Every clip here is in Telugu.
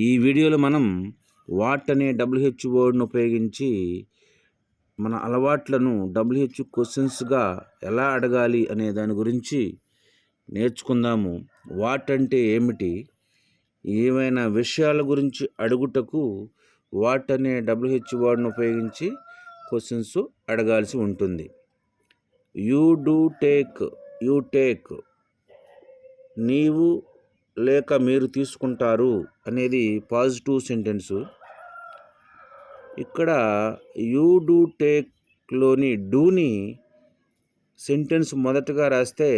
ఈ వీడియోలో మనం వాట్ అనే WH వర్డ్ను ఉపయోగించి మన అలవాట్లను WH క్వశ్చన్స్గా ఎలా అడగాలి అనే దాని గురించి నేర్చుకుందాము. వాట్ అంటే ఏమిటి, ఏమైనా విషయాల గురించి అడుగుటకు వాట్ అనే WH వర్డ్ను ఉపయోగించి క్వశ్చన్స్ అడగాల్సి ఉంటుంది. You do take, you take, నీవు లేక మీరు తీసుకుంటారు అనేది పాజిటివ్ సెంటెన్సు. ఇక్కడ యూ డూ టేక్లోని డూని సెంటెన్స్ మొదటగా రాస్తే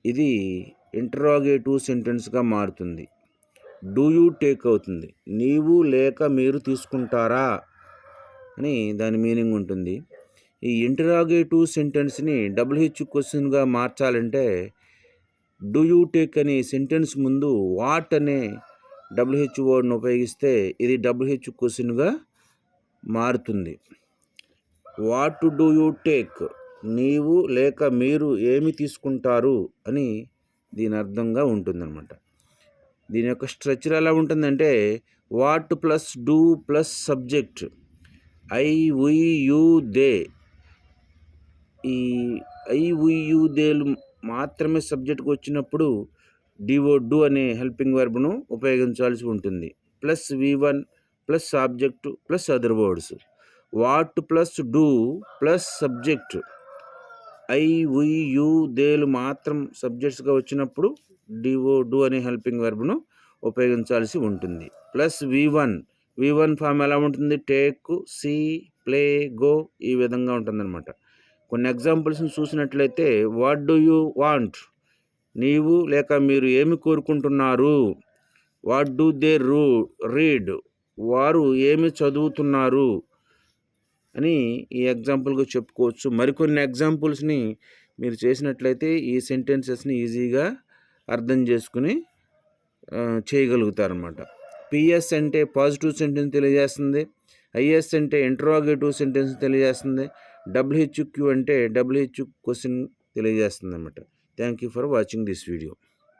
ఇది ఇంటరాగేటివ్ సెంటెన్స్గా మారుతుంది. డూ యూ టేక్ అవుతుంది. నీవు లేక మీరు తీసుకుంటారా అని దాని మీనింగ్ ఉంటుంది. ఈ ఇంటరాగేటివ్ సెంటెన్స్ని WH క్వశ్చన్గా మార్చాలంటే డూ యూ టేక్ అనే సెంటెన్స్ ముందు వాట్ అనే WH వర్డ్ను ఉపయోగిస్తే ఇది WH క్వశ్చన్గా మారుతుంది. వాట్ డూ యూ టేక్, నీవు లేక మీరు ఏమి తీసుకుంటారు అని దీని అర్థంగా ఉంటుందన్నమాట. దీని యొక్క స్ట్రక్చర్ ఎలా ఉంటుందంటే what plus do plus subject, I we you they. ఈ ఐ వి యూ దేలు మాత్రమే సబ్జెక్ట్కి వచ్చినప్పుడు డూ అనే హెల్పింగ్ వర్బ్ను ఉపయోగించాల్సి ఉంటుంది. Plus V1 plus object plus other words. What plus do plus subject, I we you దేలు మాత్రం సబ్జెక్ట్స్గా వచ్చినప్పుడు డూ అనే హెల్పింగ్ వర్బ్ను ఉపయోగించాల్సి ఉంటుంది. ప్లస్ V1 ఫామ్ ఎలా ఉంటుంది? టేక్, సీ, ప్లే, గో, ఈ విధంగా ఉంటుందన్నమాట. కొన్ని ఎగ్జాంపుల్స్ని చూసినట్లయితే వాట్ డూ యూ వాంట్, నీవు లేక మీరు ఏమి కోరుకుంటున్నారు. వాట్ డూ దే రీడ్, వారు ఏమి చదువుతున్నారు అని ఈ ఎగ్జాంపుల్గా చెప్పుకోవచ్చు. మరికొన్ని ఎగ్జాంపుల్స్ని మీరు చేసినట్లయితే ఈ సెంటెన్సెస్ని ఈజీగా అర్థం చేసుకుని చేయగలుగుతారన్నమాట. PS అంటే పాజిటివ్ సెంటెన్స్ తెలియజేస్తుంది. IS అంటే ఇంటరాగేటివ్ సెంటెన్స్ తెలియజేస్తుంది. WHQ అంటే WH క్వశ్చన్ తెలియజేస్తుంది అన్నమాట. Thank you for watching this video.